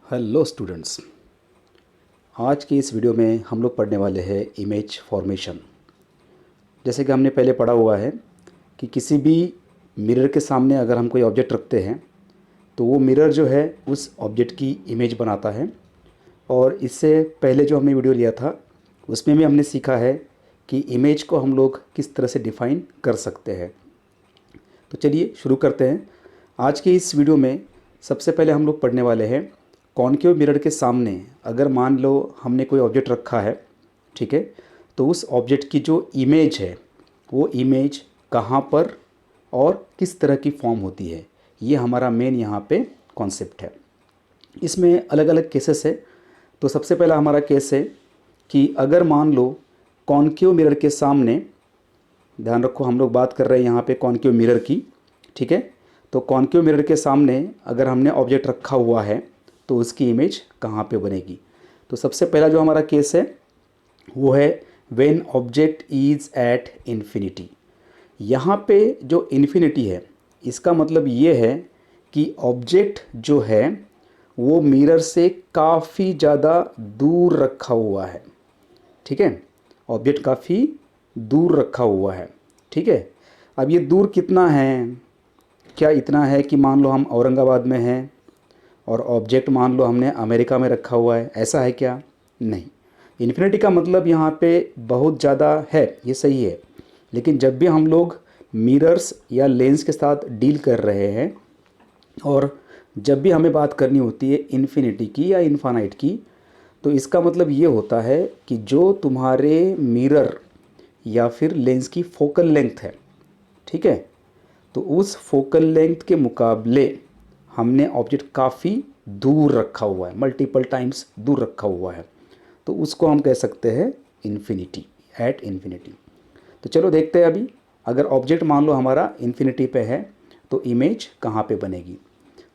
Hello students. आज की इस वीडियो में हम लोग पढ़ने वाले हैं इमेज फॉर्मेशन। जैसे कि हमने पहले पढ़ा हुआ है कि किसी भी मिरर के सामने अगर हम कोई ऑब्जेक्ट रखते हैं तो वो मिरर जो है उस ऑब्जेक्ट की इमेज बनाता है। और इससे पहले जो हमने वीडियो लिया था उसमें भी हमने सीखा है कि इमेज को हम लोग किस तरह से डिफ़ाइन कर सकते हैं। तो चलिए शुरू करते हैं। आज के इस वीडियो में सबसे पहले हम लोग पढ़ने वाले हैं कॉनकेव मिरर के सामने अगर मान लो हमने कोई ऑब्जेक्ट रखा है, ठीक है, तो उस ऑब्जेक्ट की जो इमेज है वो इमेज कहाँ पर और किस तरह की फॉर्म होती है, ये हमारा मेन यहाँ पे कॉन्सेप्ट है। इसमें अलग अलग केसेस है। तो सबसे पहला हमारा केस है कि अगर मान लो कॉनकेव मिरर के सामने, ध्यान रखो हम लोग बात कर रहे हैं यहाँ पे कॉनकेव मिरर की, ठीक है। तो कॉनकेव मिरर के सामने अगर हमने ऑब्जेक्ट रखा हुआ है तो उसकी इमेज कहाँ पे बनेगी। तो सबसे पहला जो हमारा केस है वो है when object is at infinity. यहाँ पे जो इन्फिनिटी है इसका मतलब ये है कि ऑब्जेक्ट जो है वो मिरर से काफ़ी ज़्यादा दूर रखा हुआ है, ठीक है। ऑब्जेक्ट काफ़ी दूर रखा हुआ है, ठीक है। अब ये दूर कितना है, क्या इतना है कि मान लो हम औरंगाबाद में हैं और ऑब्जेक्ट मान लो हमने अमेरिका में रखा हुआ है, ऐसा है क्या? नहीं। इन्फिनिटी का मतलब यहाँ पे बहुत ज़्यादा है, ये सही है। लेकिन जब भी हम लोग मिरर्स या लेंस के साथ डील कर रहे हैं और जब भी हमें बात करनी होती है इन्फिनिटी की या इन्फानाइट की, तो इसका मतलब ये होता है कि जो तुम्हारे मिरर या फिर लेंस की फोकल लेंथ है, ठीक है, तो उस फोकल लेंथ के मुकाबले हमने ऑब्जेक्ट काफ़ी दूर रखा हुआ है, मल्टीपल टाइम्स दूर रखा हुआ है, तो उसको हम कह सकते हैं इन्फिनिटी, एट इन्फिनिटी। तो चलो देखते हैं अभी, अगर ऑब्जेक्ट मान लो हमारा इन्फिनिटी पे है तो इमेज कहाँ पे बनेगी।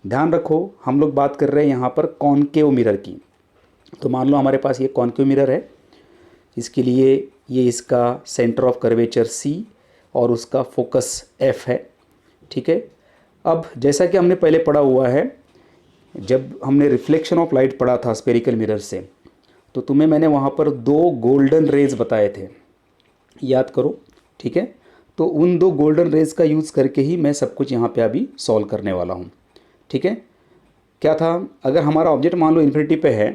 ध्यान रखो हम लोग बात कर रहे हैं यहाँ पर कॉनकेव मिरर की। तो मान लो हमारे पास ये कॉनकेव मिरर है, इसके लिए ये इसका सेंटर ऑफ कर्वेचर C और उसका फोकस F है, ठीक है। अब जैसा कि हमने पहले पढ़ा हुआ है, जब हमने रिफ्लेक्शन ऑफ लाइट पढ़ा था स्फेरिकल मिरर से, तो तुम्हें मैंने वहाँ पर दो गोल्डन रेज बताए थे, याद करो, ठीक है। तो उन दो गोल्डन रेज का यूज़ करके ही मैं सब कुछ यहाँ पे अभी सॉल्व करने वाला हूँ, ठीक है। क्या था, अगर हमारा ऑब्जेक्ट मान लो इन्फिनिटी पे है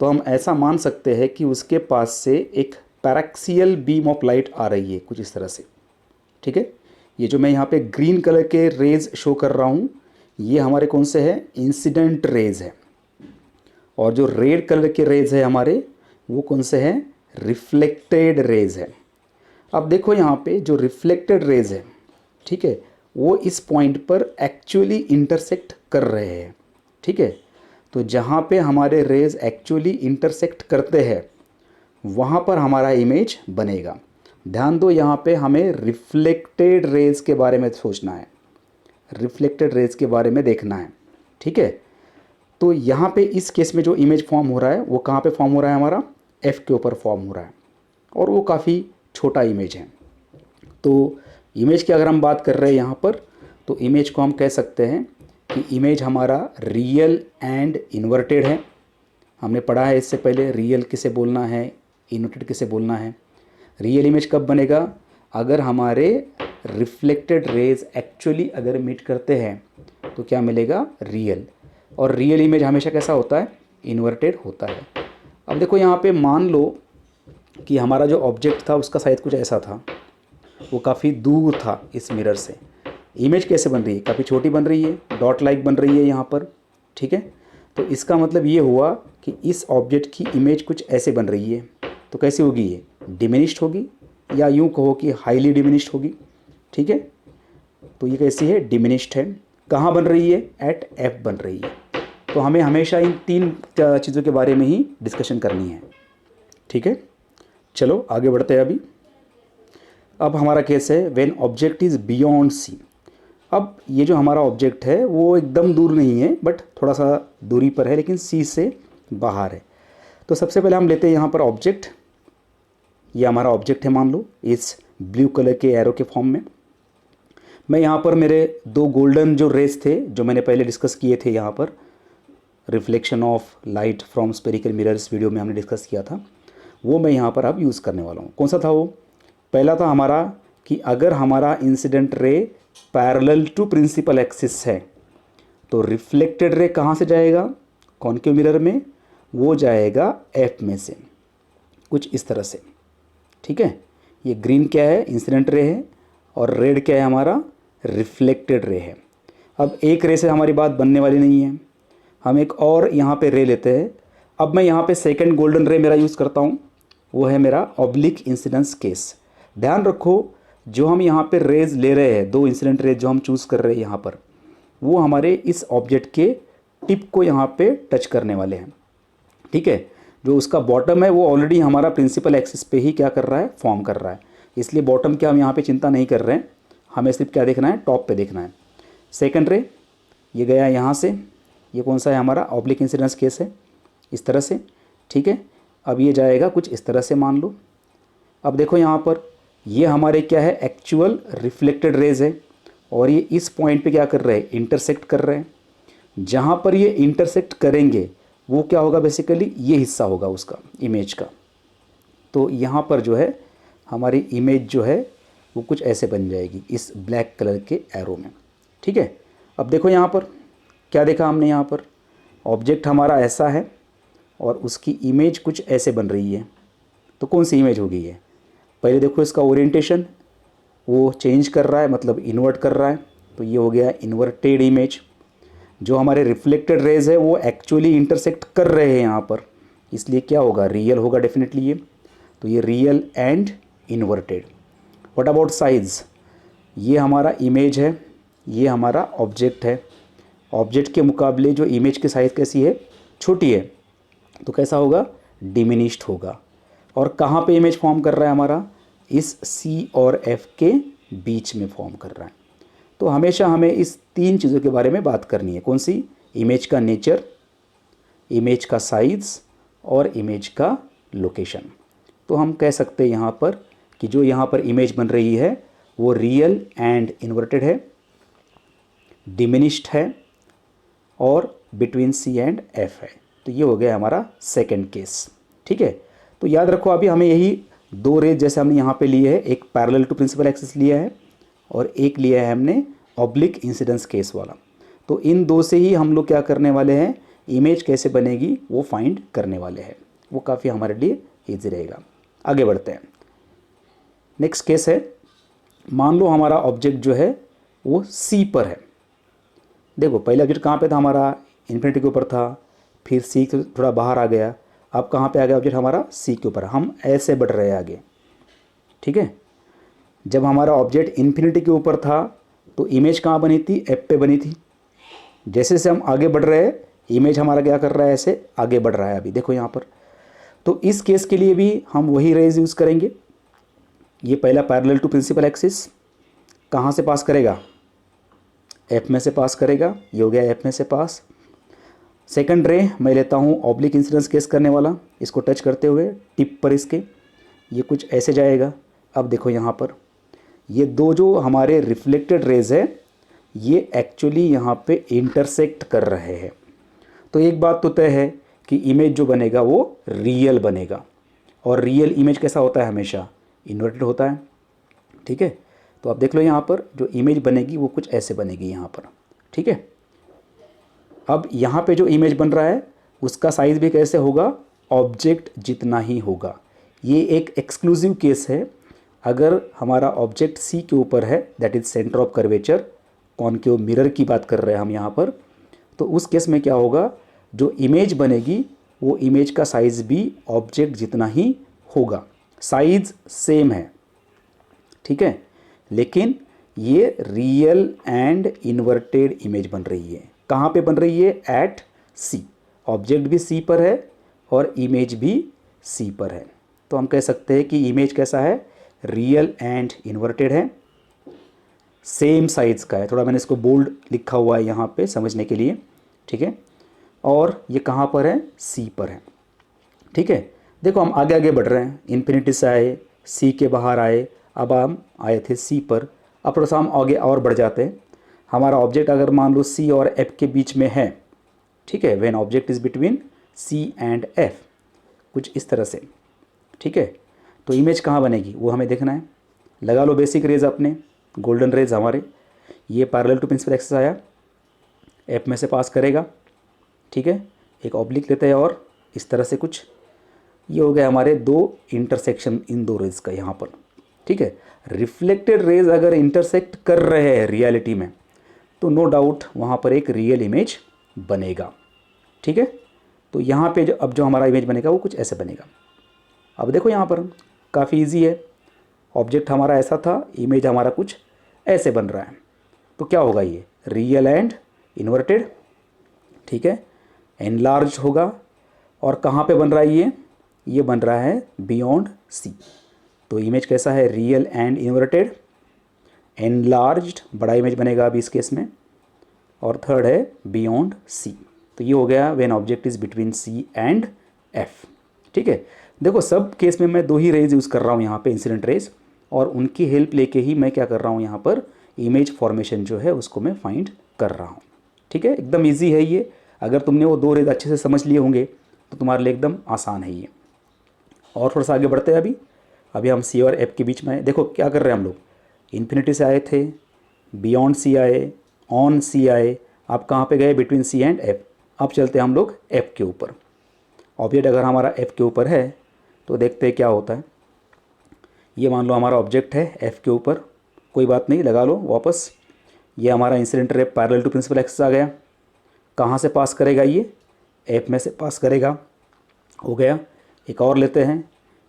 तो हम ऐसा मान सकते हैं कि उसके पास से एक पैराक्सियल बीम ऑफ लाइट आ रही है कुछ इस तरह से, ठीक है। ये जो मैं यहाँ पे ग्रीन कलर के रेज शो कर रहा हूँ ये हमारे कौन से हैं, इंसिडेंट रेज है। और जो रेड कलर के रेज है हमारे वो कौन से हैं, रिफ्लेक्टेड रेज है। अब देखो यहाँ पे जो रिफ्लेक्टेड रेज है, ठीक है, वो इस पॉइंट पर एक्चुअली इंटरसेक्ट कर रहे हैं, ठीक है। तो जहाँ पे हमारे रेज एक्चुअली इंटरसेक्ट करते हैं वहाँ पर हमारा इमेज बनेगा। ध्यान दो यहाँ पे हमें रिफ्लेक्टेड रेज के बारे में सोचना है, रिफ्लेक्टेड रेज के बारे में देखना है, ठीक है। तो यहाँ पे इस केस में जो इमेज फॉर्म हो रहा है वो कहाँ पे फॉर्म हो रहा है, हमारा F के ऊपर फॉर्म हो रहा है और वो काफ़ी छोटा इमेज है। तो इमेज की अगर हम बात कर रहे हैं यहाँ पर तो इमेज को हम कह सकते हैं कि इमेज हमारा रियल एंड इन्वर्टेड है। हमने पढ़ा है इससे पहले रियल किसे बोलना है, इन्वर्टेड किसे बोलना है। रियल इमेज कब बनेगा, अगर हमारे रिफ्लेक्टेड रेज एक्चुअली अगर मीट करते हैं तो क्या मिलेगा, रियल। और रियल इमेज हमेशा कैसा होता है, इन्वर्टेड होता है। अब देखो यहाँ पे मान लो कि हमारा जो ऑब्जेक्ट था उसका साइज़ कुछ ऐसा था, वो काफ़ी दूर था इस मिरर से। इमेज कैसे बन रही है, काफ़ी छोटी बन रही है, डॉट लाइक बन रही है यहाँ पर, ठीक है। तो इसका मतलब ये हुआ कि इस ऑब्जेक्ट की इमेज कुछ ऐसे बन रही है। तो कैसी होगी, ये डिमिनिश्ड होगी या यूँ कहो कि हाईली डिमिनिश्ड होगी, ठीक है। तो ये कैसी है, डिमिनिश्ड है। कहाँ बन रही है, एट F बन रही है। तो हमें हमेशा इन तीन चीज़ों के बारे में ही डिस्कशन करनी है, ठीक है। चलो आगे बढ़ते हैं अभी। अब हमारा केस है when object is beyond C। अब ये जो हमारा ऑब्जेक्ट है वो एकदम दूर नहीं है बट थोड़ा सा दूरी पर है, लेकिन C से बाहर है। तो सबसे पहले हम लेते हैं यहाँ पर ऑब्जेक्ट, ये हमारा ऑब्जेक्ट है मान लो इस ब्लू कलर के एरो के फॉर्म में। मैं यहाँ पर मेरे दो गोल्डन जो रेस थे जो मैंने पहले डिस्कस किए थे यहाँ पर, reflection of light from spherical mirror इस वीडियो में हमने डिस्कस किया था, वो मैं यहाँ पर अब यूज़ करने वाला हूँ। कौन सा था वो? पहला था हमारा कि अगर हमारा incident ray parallel to principal axis है तो रिफ्लेक्टेड रे कहाँ से जाएगा कॉन्केव मिरर में? वो जाएगा एफ में से, कुछ इस तरह से। ठीक है, ये ग्रीन क्या है? इंसिडेंट रे है, और रेड क्या है? हमारा रिफ्लेक्टेड रे है। अब एक रे से हमारी बात बनने वाली नहीं है, हम एक और यहाँ पे रे लेते हैं। अब मैं यहाँ पे सेकंड गोल्डन रे मेरा यूज़ करता हूँ, वो है मेरा ऑब्लिक इंसिडेंस केस। ध्यान रखो, जो हम यहाँ पे रेज ले रहे हैं, दो इंसिडेंट रेज जो हम चूज़ कर रहे हैं यहाँ पर, वो हमारे इस ऑब्जेक्ट के टिप को यहाँ पे टच करने वाले हैं। ठीक है, जो उसका बॉटम है वो ऑलरेडी हमारा प्रिंसिपल एक्सिस पे ही क्या कर रहा है? फॉर्म कर रहा है, इसलिए बॉटम क्या हम यहाँ पे चिंता नहीं कर रहे हैं, हमें सिर्फ क्या देखना है? टॉप पे देखना है। सेकंड रे ये गया यहाँ से, ये कौन सा है? हमारा ऑब्लिक इंसिडेंस केस है, इस तरह से। ठीक है, अब ये जाएगा कुछ इस तरह से, मान लो। अब देखो यहाँ पर ये हमारे क्या है? एक्चुअल रिफ्लेक्टेड रेज है, और ये इस पॉइंट पे क्या कर रहे हैं? इंटरसेक्ट कर रहे हैं। जहाँ पर ये इंटरसेक्ट करेंगे वो क्या होगा? बेसिकली ये हिस्सा होगा उसका इमेज का। तो यहाँ पर जो है हमारी इमेज जो है वो कुछ ऐसे बन जाएगी इस ब्लैक कलर के एरो में। ठीक है, अब देखो यहाँ पर क्या देखा हमने? यहाँ पर ऑब्जेक्ट हमारा ऐसा है और उसकी इमेज कुछ ऐसे बन रही है। तो कौन सी इमेज होगी ये? पहले देखो इसका ओरिएंटेशन, वो चेंज कर रहा है, मतलब इन्वर्ट कर रहा है, तो ये हो गया इन्वर्टेड इमेज। जो हमारे रिफ्लेक्टेड रेज है वो एक्चुअली इंटरसेक्ट कर रहे हैं यहाँ पर, इसलिए क्या होगा? रियल होगा डेफिनेटली ये। तो ये real and inverted. What about size? ये हमारा इमेज है, ये हमारा ऑब्जेक्ट है। ऑब्जेक्ट के मुकाबले जो इमेज की साइज़ कैसी है? छोटी है, तो कैसा होगा? डिमिनिश्ड होगा। और कहाँ पे इमेज फॉर्म कर रहा है हमारा? इस सी और एफ के बीच में फॉर्म कर रहा है। तो हमेशा हमें इस तीन चीज़ों के बारे में बात करनी है। कौन सी? इमेज का नेचर, इमेज का साइज़ और इमेज का लोकेशन। तो हम कह सकते हैं यहाँ पर कि जो यहाँ पर इमेज बन रही है वो रियल एंड इन्वर्टेड है, डिमिनिश्ड है, और बिटवीन सी एंड एफ है। तो ये हो गया हमारा सेकंड केस। ठीक है, तो याद रखो अभी हमें यही दो रेज जैसे हमने यहाँ पे लिए है, एक पैरेलल टू प्रिंसिपल एक्सिस लिया है और एक लिया है हमने ऑब्लिक इंसिडेंस केस वाला। तो इन दो से ही हम लोग क्या करने वाले हैं? इमेज कैसे बनेगी वो फाइंड करने वाले हैं। वो काफ़ी हमारे लिए ईजी रहेगा। आगे बढ़ते हैं। नेक्स्ट केस है, मान लो हमारा ऑब्जेक्ट जो है वो सी पर है। देखो पहले ऑब्जेक्ट कहाँ पे था हमारा? इन्फिनिटी के ऊपर था, फिर सी से थोड़ा बाहर आ गया, अब कहाँ पे आ गया ऑब्जेक्ट हमारा? सी के ऊपर। हम ऐसे बढ़ रहे हैं आगे। ठीक है, जब हमारा ऑब्जेक्ट इन्फिनिटी के ऊपर था तो इमेज कहाँ बनी थी? एफ पे बनी थी। जैसे जैसे हम आगे बढ़ रहे हैं इमेज हमारा क्या कर रहा है? ऐसे आगे बढ़ रहा है अभी देखो यहाँ पर। तो इस केस के लिए भी हम वही रेज यूज़ करेंगे। ये पहला पैरेलल टू प्रिंसिपल एक्सिस कहाँ से पास करेगा? एफ में से पास करेगा। ये हो गया एफ में से पास। सेकंड रे मैं लेता हूँ ऑब्लिक इंसिडेंस केस करने वाला, इसको टच करते हुए टिप पर इसके, ये कुछ ऐसे जाएगा। अब देखो यहाँ पर ये दो जो हमारे रिफ्लेक्टेड रेज है ये एक्चुअली यहाँ पे इंटरसेक्ट कर रहे हैं। तो एक बात तो तय है कि इमेज जो बनेगा वो रियल बनेगा, और रियल इमेज कैसा होता है? हमेशा इन्वर्टेड होता है। ठीक है, तो आप देख लो यहाँ पर जो इमेज बनेगी वो कुछ ऐसे बनेगी यहाँ पर। ठीक है, अब यहाँ पे जो इमेज बन रहा है उसका साइज़ भी कैसे होगा? ऑब्जेक्ट जितना ही होगा। ये एक एक्सक्लूसिव केस है। अगर हमारा ऑब्जेक्ट सी के ऊपर है, that is centre of curvature, concave mirror की बात कर रहे हैं हम यहाँ पर, तो उस केस में क्या होगा? जो इमेज बनेगी वो इमेज का साइज़ भी ऑब्जेक्ट जितना ही होगा। साइज़ सेम है। ठीक है, लेकिन ये रियल एंड इन्वर्टेड इमेज बन रही है। कहाँ पे बन रही है? एट सी। ऑब्जेक्ट भी सी पर है और इमेज भी सी पर है। तो हम कह सकते हैं कि इमेज कैसा है? रियल एंड इन्वर्टेड है, सेम साइज़ का है। थोड़ा मैंने इसको बोल्ड लिखा हुआ है यहाँ पे समझने के लिए। ठीक है, और ये कहाँ पर है? सी पर है। ठीक है, देखो हम आगे आगे बढ़ रहे हैं, इन्फिनिटी से आए, सी के बाहर आए, अब हम आए थे सी पर। अब थोड़ा सा हम आगे और बढ़ जाते हैं। हमारा ऑब्जेक्ट अगर मान लो सी और एफ के बीच में है, ठीक है, when object is between C and F, कुछ इस तरह से, ठीक है। तो इमेज कहाँ बनेगी वो हमें देखना है। लगा लो बेसिक रेज अपने, गोल्डन रेज हमारे, ये पैरेलल टू प्रिंसिपल एक्सिस आया, एफ में से पास करेगा, ठीक है। एक ऑब्लिक लेते हैं और इस तरह से कुछ, ये हो गया हमारे दो इंटरसेक्शन इन दो रेज का यहाँ पर, ठीक है। रिफ्लेक्टेड रेज अगर इंटरसेक्ट कर रहे हैं रियलिटी में तो नो डाउट वहाँ पर एक रियल इमेज बनेगा, ठीक है। तो यहाँ पे जो अब जो हमारा इमेज बनेगा वो कुछ ऐसे बनेगा। अब देखो यहाँ पर काफ़ी इजी है, ऑब्जेक्ट हमारा ऐसा था, इमेज हमारा कुछ ऐसे बन रहा है। तो क्या होगा, ये रियल एंड इन्वर्टेड, ठीक है, एनलार्ज होगा। और कहाँ पे बन रहा है ये बन रहा है बियॉन्ड सी। तो इमेज कैसा है, रियल एंड इन्वर्टेड, एनलार्ज्ड, बड़ा इमेज बनेगा अभी इस केस में। और थर्ड है बियॉन्ड सी। तो ये हो गया when object is between C and F, ठीक है। देखो सब केस में मैं दो ही रेज यूज़ कर रहा हूँ यहाँ पे, इंसिडेंट रेज, और उनकी हेल्प लेके ही मैं क्या कर रहा हूँ यहाँ पर, इमेज फॉर्मेशन जो है उसको मैं फाइंड कर रहा हूँ, ठीक है। एकदम ईजी है ये, अगर तुमने वो दो रेज अच्छे से समझ लिए होंगे तो तुम्हारे लिए एकदम आसान है ये। और थोड़ा सा आगे बढ़ते हैं। अभी हम सी और एफ के बीच में, देखो क्या कर रहे हैं हम लोग, इन्फिनिटी से आए थे, बियॉन्ड सी आए, ऑन सी आए, अब कहाँ पे गए, बिटवीन सी एंड एफ। अब चलते हैं हम लोग एफ के ऊपर। ऑब्जेक्ट अगर हमारा एफ के ऊपर है तो देखते हैं क्या होता है। ये मान लो हमारा ऑब्जेक्ट है एफ के ऊपर, कोई बात नहीं, लगा लो वापस। ये हमारा incident ray parallel to principal axis आ गया। कहाँ से पास करेगा, ये एफ में से पास करेगा, हो गया। एक और लेते हैं,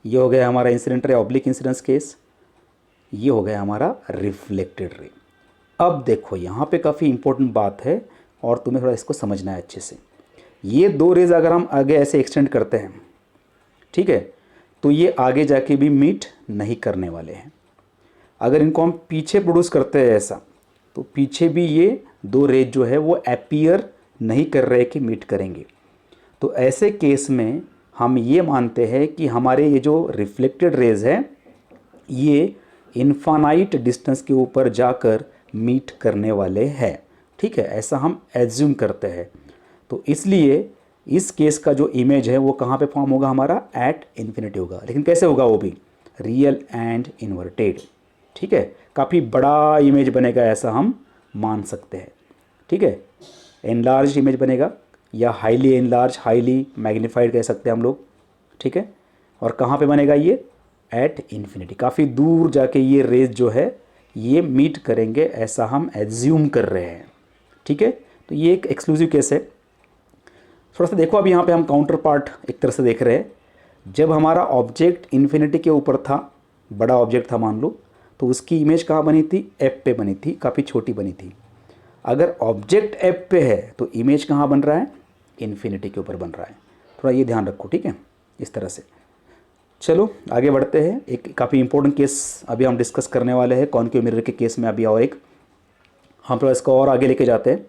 ये हो गया हमारा इंसिडेंट रे ऑब्लिक इंसिडेंस केस, ये हो गया हमारा रिफ्लेक्टेड रे। अब देखो यहाँ पे काफ़ी इंपॉर्टेंट बात है और तुम्हें थोड़ा इसको समझना है अच्छे से। ये दो रेज अगर हम आगे ऐसे एक्सटेंड करते हैं, ठीक है, तो ये आगे जाके भी मीट नहीं करने वाले हैं। अगर इनको हम पीछे प्रोड्यूस करते हैं ऐसा, तो पीछे भी ये दो रेज जो है वो अपीयर नहीं कर रहे कि मीट करेंगे। तो ऐसे केस में हम ये मानते हैं कि हमारे ये जो रिफ्लेक्टेड रेज है ये इनफाइनाइट डिस्टेंस के ऊपर जाकर मीट करने वाले हैं, ठीक है, ऐसा हम एज्यूम करते हैं। तो इसलिए इस केस का जो इमेज है वो कहाँ पे फॉर्म होगा, हमारा एट इन्फिनिटी होगा। लेकिन कैसे होगा, वो भी रियल एंड इन्वर्टेड, ठीक है, काफ़ी बड़ा इमेज बनेगा ऐसा हम मान सकते हैं, ठीक है। एनलार्ज इमेज बनेगा या हाईली एनलार्ज, हाईली मैग्नीफाइड कह सकते हैं हम लोग, ठीक है। और कहाँ पे बनेगा, ये एट इन्फिनिटी, काफ़ी दूर जाके ये रेज जो है ये मीट करेंगे ऐसा हम एज्यूम कर रहे हैं, ठीक है। तो ये एक एक्सक्लूसिव केस है। थोड़ा सा देखो, अब यहाँ पे हम काउंटर पार्ट एक तरह से देख रहे हैं। जब हमारा ऑब्जेक्ट इन्फिनिटी के ऊपर था, बड़ा ऑब्जेक्ट था मान लो, तो उसकी इमेज कहाँ बनी थी, एफ पे बनी थी, काफ़ी छोटी बनी थी। अगर ऑब्जेक्ट एफ पे है तो इमेज कहाँ बन रहा है, इन्फिनिटी के ऊपर बन रहा है। थोड़ा ये ध्यान रखो, ठीक है, इस तरह से। चलो आगे बढ़ते हैं। एक काफ़ी इंपॉर्टेंट केस अभी हम डिस्कस करने वाले हैं कॉनकेव मिरर के केस में। अभी और एक हम थोड़ा इसको और आगे लेके जाते हैं।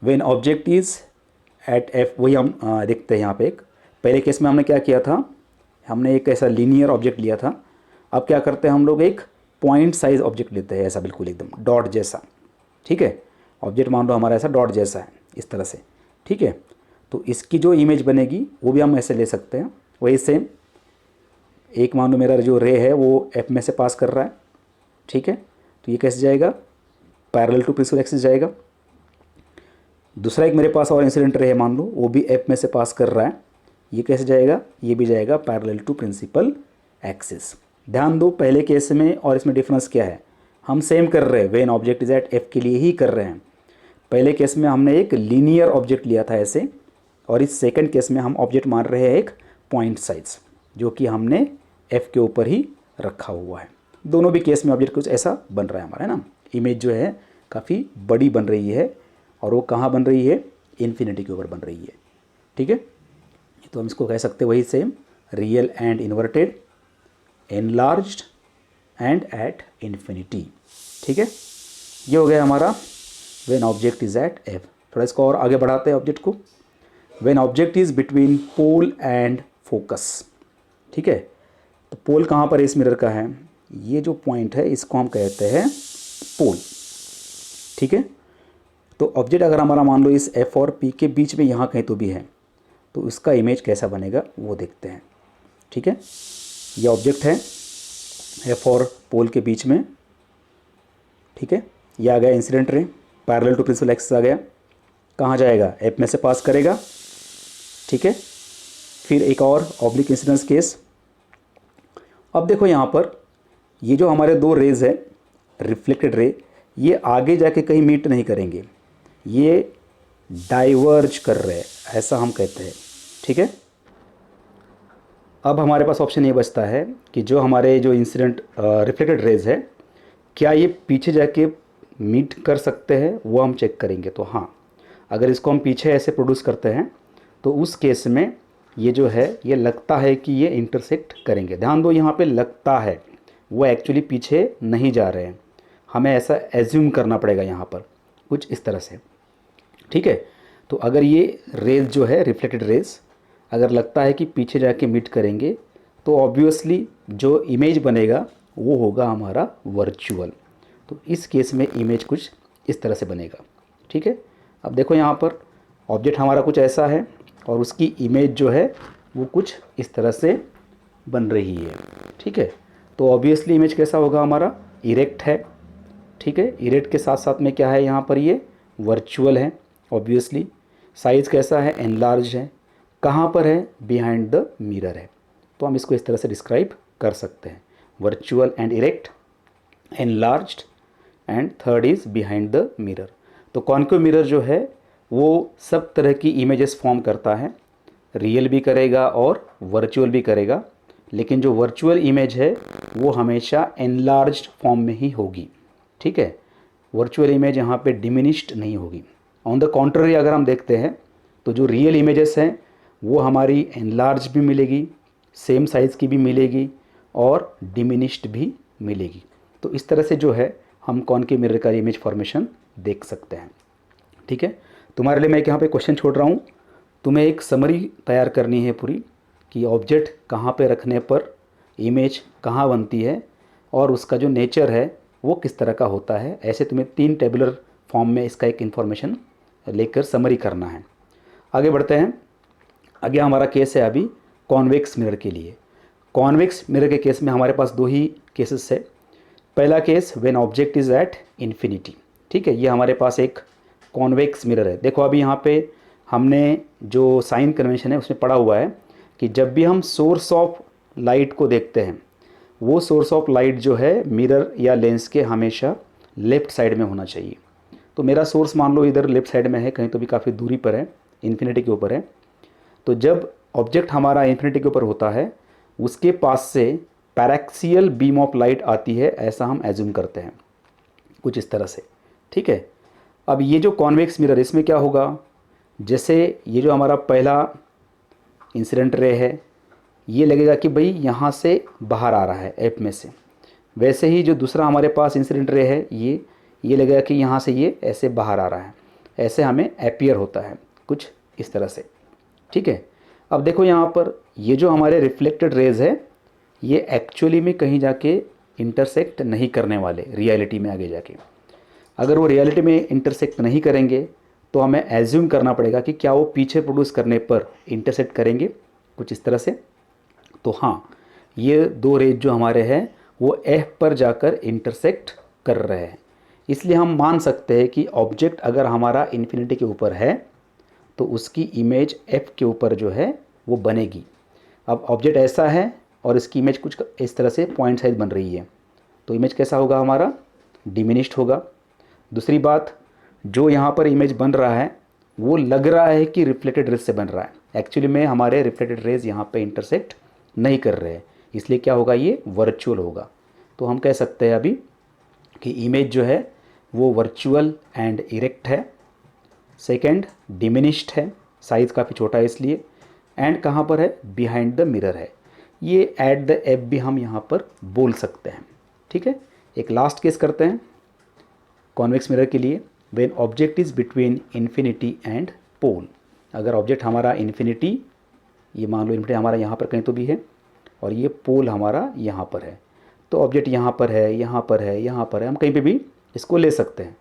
When object is at F, वही हम देखते हैं यहाँ पे। एक पहले केस में हमने क्या किया था, हमने एक ऐसा लीनियर ऑब्जेक्ट लिया था। अब क्या करते हैं हम लोग, एक पॉइंट साइज ऑब्जेक्ट लेते हैं, ऐसा बिल्कुल एकदम डॉट जैसा, ठीक है। ऑब्जेक्ट मान लो हमारा ऐसा डॉट जैसा है, इस तरह से, ठीक है। तो इसकी जो इमेज बनेगी वो भी हम ऐसे ले सकते हैं। वही सेम, एक मान लो मेरा जो रे है वो एफ में से पास कर रहा है, ठीक है। तो ये कैसे जाएगा, पैरेलल टू प्रिंसिपल एक्सिस जाएगा। दूसरा एक मेरे पास और इंसिडेंट रे है मान लो, वो भी एफ में से पास कर रहा है, ये कैसे जाएगा, ये भी जाएगा पैरेलल टू प्रिंसिपल एक्सिस। ध्यान दो पहले केस में और इसमें डिफरेंस क्या है, हम सेम कर रहे हैं, when object is at F के लिए ही कर रहे हैं। पहले केस में हमने एक लीनियर ऑब्जेक्ट लिया था ऐसे, और इस सेकंड केस में हम ऑब्जेक्ट मान रहे हैं एक पॉइंट साइज, जो कि हमने एफ के ऊपर ही रखा हुआ है। दोनों भी केस में ऑब्जेक्ट कुछ ऐसा बन रहा है हमारा, है ना। इमेज जो है काफ़ी बड़ी बन रही है, और वो कहाँ बन रही है, इन्फिनिटी के ऊपर बन रही है, ठीक है। तो हम इसको कह सकते हैं वही same, real and inverted, enlarged and at infinity, ठीक है। ये हो गया हमारा when object is at F. थोड़ा इसको और आगे बढ़ाते हैं ऑब्जेक्ट को। When object is between pole and focus, ठीक है। तो पोल कहाँ पर इस मिरर का है, ये जो पॉइंट है इसको हम कहते हैं पोल, ठीक है। तो ऑब्जेक्ट अगर हमारा मान लो इस एफ और पी के बीच में यहाँ कहीं तो भी है, तो इसका इमेज कैसा बनेगा वो देखते हैं। ठीक है, ये ऑब्जेक्ट है एफ और पोल के बीच में। ठीक है, ये आ गया incident ray, parallel to principal axis आ गया। कहाँ जाएगा? एफ में से पास करेगा। ठीक है, फिर एक और ऑब्लिक इंसिडेंस केस। अब देखो यहाँ पर ये जो हमारे दो रेज है रिफ्लेक्टेड रे, ये आगे जाके कहीं मीट नहीं करेंगे, ये डाइवर्ज कर रहे हैं, ऐसा हम कहते हैं। ठीक है, अब हमारे पास ऑप्शन ये बचता है कि जो हमारे जो इंसिडेंट रिफ्लेक्टेड रेज है, क्या ये पीछे जाके मीट कर सकते हैं, वो हम चेक करेंगे। तो हाँ, अगर इसको हम पीछे ऐसे प्रोड्यूस करते हैं तो उस केस में ये जो है ये लगता है कि ये इंटरसेक्ट करेंगे। ध्यान दो, यहाँ पे लगता है, वो एक्चुअली पीछे नहीं जा रहे हैं, हमें ऐसा एज्यूम करना पड़ेगा यहाँ पर कुछ इस तरह से। ठीक है, तो अगर ये रेज जो है रिफ्लेक्टेड रेज अगर लगता है कि पीछे जाके मीट करेंगे, तो ऑब्वियसली जो इमेज बनेगा वो होगा हमारा वर्चुअल। तो इस केस में इमेज कुछ इस तरह से बनेगा। ठीक है, अब देखो यहाँ पर ऑब्जेक्ट हमारा कुछ ऐसा है और उसकी इमेज जो है वो कुछ इस तरह से बन रही है। ठीक है, तो ऑब्वियसली इमेज कैसा होगा हमारा? इरेक्ट है। ठीक है, इरेक्ट के साथ साथ में क्या है यहाँ पर? ये वर्चुअल है ऑब्वियसली। साइज़ कैसा है? एनलार्ज है। कहाँ पर है? बिहाइंड द मिरर है। तो हम इसको इस तरह से डिस्क्राइब कर सकते हैं, virtual and erect, enlarged, and third is behind the mirror. तो कॉन्केव मिरर जो है वो सब तरह की इमेजेस फॉर्म करता है, रियल भी करेगा और वर्चुअल भी करेगा, लेकिन जो वर्चुअल इमेज है वो हमेशा एनलार्ज्ड फॉर्म में ही होगी। ठीक है, वर्चुअल इमेज यहाँ पे डिमिनिश्ड नहीं होगी। ऑन द कॉन्ट्ररी अगर हम देखते हैं तो जो रियल इमेजेस हैं वो हमारी एनलार्ज भी मिलेगी, सेम साइज़ की भी मिलेगी और डिमिनिश्ड भी मिलेगी। तो इस तरह से जो है हम कॉन्केव मिरर का इमेज फॉर्मेशन देख सकते हैं। ठीक है, तुम्हारे लिए मैं यहाँ पे क्वेश्चन छोड़ रहा हूँ, तुम्हें एक समरी तैयार करनी है पूरी कि ऑब्जेक्ट कहाँ पे रखने पर इमेज कहाँ बनती है और उसका जो नेचर है वो किस तरह का होता है। ऐसे तुम्हें 3 टेबुलर फॉर्म में इसका एक इन्फॉर्मेशन लेकर समरी करना है। आगे बढ़ते हैं। आगे हमारा केस है अभी कॉन्वेक्स मिरर के लिए। कॉन्वेक्स मिरर के केस में हमारे पास 2 ही केसेस है। पहला case when object is eight infinity. ठीक है, ये हमारे पास एक कॉन्वेक्स मिरर है। देखो अभी यहाँ पे हमने जो साइन कन्वेंशन है उसमें पढ़ा हुआ है कि जब भी हम सोर्स ऑफ लाइट को देखते हैं, वो सोर्स ऑफ लाइट जो है मिरर या लेंस के हमेशा लेफ़्ट साइड में होना चाहिए। तो मेरा सोर्स मान लो इधर लेफ़्ट साइड में है, कहीं तो भी काफ़ी दूरी पर है, इन्फिनिटी के ऊपर है। तो जब ऑब्जेक्ट हमारा इन्फिनिटी के ऊपर होता है, उसके पास से पैरेक्सियल बीम ऑफ लाइट आती है, ऐसा हम एज्यूम करते हैं कुछ इस तरह से। ठीक है, अब ये जो कॉन्वेक्स मिरर इसमें क्या होगा, जैसे ये जो हमारा पहला इंसिडेंट रे है ये लगेगा कि भाई यहाँ से बाहर आ रहा है एप में से, वैसे ही जो दूसरा हमारे पास इंसिडेंट रे है ये लगेगा कि यहाँ से ये ऐसे बाहर आ रहा है, ऐसे हमें अपीयर होता है कुछ इस तरह से। ठीक है, अब देखो यहाँ पर ये जो हमारे रिफ्लेक्टेड रेज है ये एक्चुअली में कहीं जाके इंटरसेक्ट नहीं करने वाले रियलिटी में। आगे जाके अगर वो रियलिटी में इंटरसेक्ट नहीं करेंगे तो हमें एज्यूम करना पड़ेगा कि क्या वो पीछे प्रोड्यूस करने पर इंटरसेक्ट करेंगे कुछ इस तरह से। तो हाँ, ये 2 रेज जो हमारे हैं वो एफ पर जाकर इंटरसेक्ट कर रहे हैं, इसलिए हम मान सकते हैं कि ऑब्जेक्ट अगर हमारा इन्फिनिटी के ऊपर है तो उसकी इमेज एफ के ऊपर जो है वो बनेगी। अब ऑब्जेक्ट ऐसा है और इसकी इमेज कुछ इस तरह से पॉइंट साइज बन रही है, तो इमेज कैसा होगा हमारा? डिमिनिश्ड होगा। दूसरी बात, जो यहाँ पर इमेज बन रहा है वो लग रहा है कि रिफ्लेक्टेड रेज से बन रहा है, एक्चुअली में हमारे रिफ्लेक्टेड रेज यहाँ पे इंटरसेक्ट नहीं कर रहे हैं, इसलिए क्या होगा? ये वर्चुअल होगा। तो हम कह सकते हैं अभी कि इमेज जो है वो वर्चुअल एंड इरेक्ट है। सेकंड, डिमिनिश्ड है, साइज़ काफ़ी छोटा है इसलिए। एंड कहाँ पर है? बिहाइंड द मिरर है। ये एट द एप भी हम यहाँ पर बोल सकते हैं। ठीक है, एक लास्ट केस करते हैं कॉन्वेक्स मिरर के लिए। When object is between infinity and pole. अगर ऑब्जेक्ट हमारा इन्फिनिटी, ये मान लो इन्फिनिटी हमारा यहाँ पर कहीं तो भी है और ये पोल हमारा यहाँ पर है, तो ऑब्जेक्ट यहाँ पर है, यहाँ पर है, यहाँ पर है, हम कहीं पे भी इसको ले सकते हैं।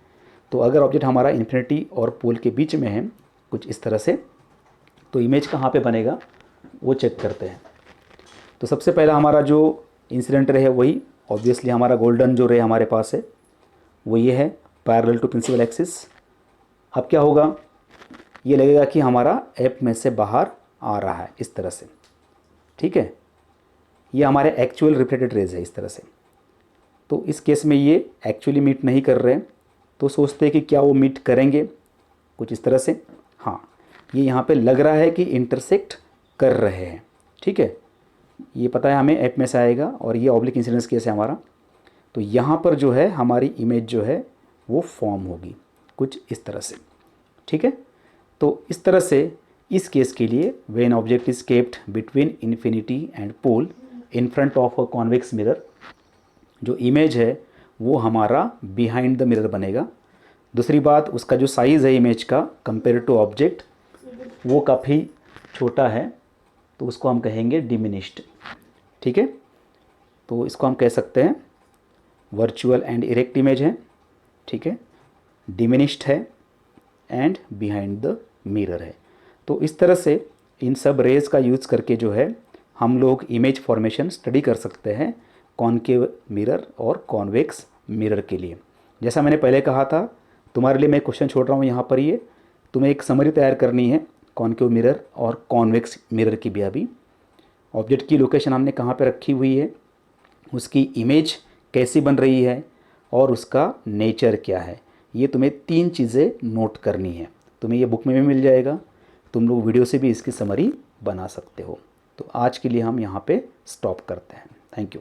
तो अगर ऑब्जेक्ट हमारा इन्फिनिटी और पोल के बीच में है कुछ इस तरह से, तो इमेज कहाँ पे बनेगा वो चेक करते हैं। तो सबसे पहला हमारा जो इंसिडेंट रे है वही ऑब्वियसली हमारा गोल्डन जो रे हमारे पास है वो ये है पैरेलल टू प्रिंसिपल एक्सिस। अब क्या होगा, ये लगेगा कि हमारा ऐप में से बाहर आ रहा है इस तरह से, ठीक है। ये हमारे एक्चुअल रिफ्लेक्टेड रेज है इस तरह से। तो इस केस में ये एक्चुअली मीट नहीं कर रहे हैं, तो सोचते हैं कि क्या वो मीट करेंगे कुछ इस तरह से। हाँ, ये यहाँ पे लग रहा है कि इंटरसेक्ट कर रहे हैं, ठीक है। ये पता है हमें ऐप में से आएगा, और ये ऑब्लिक इंसिडेंस केस है हमारा। तो यहाँ पर जो है हमारी इमेज जो है वो फॉर्म होगी कुछ इस तरह से, ठीक है। तो इस तरह से इस केस के लिए when object is kept between infinity and pole in front of a convex mirror, जो इमेज है वो हमारा बिहाइंड द मिरर बनेगा। दूसरी बात, उसका जो साइज़ है इमेज का कंपेयर टू ऑब्जेक्ट वो काफ़ी छोटा है, तो उसको हम कहेंगे डिमिनिश्ड, ठीक है। तो इसको हम कह सकते हैं वर्चुअल एंड इरेक्ट इमेज है, ठीक है, डिमिनिश्ड है एंड बिहाइंड द मिरर है। तो इस तरह से इन सब रेज का यूज़ करके जो है हम लोग इमेज फॉर्मेशन स्टडी कर सकते हैं कॉनकेव मिरर और कॉन्वेक्स मिरर के लिए। जैसा मैंने पहले कहा था, तुम्हारे लिए मैं क्वेश्चन छोड़ रहा हूँ यहाँ पर, ये तुम्हें एक समरी तैयार करनी है कॉनकेव मिरर और कॉन्वेक्स मिरर की भी। अभी ऑब्जेक्ट की लोकेशन हमने कहाँ पे रखी हुई है, उसकी इमेज कैसी बन रही है और उसका नेचर क्या है, ये तुम्हें 3 चीज़ें नोट करनी है। तुम्हें ये बुक में भी मिल जाएगा, तुम लोग वीडियो से भी इसकी समरी बना सकते हो। तो आज के लिए हम यहाँ पे स्टॉप करते हैं। Thank you.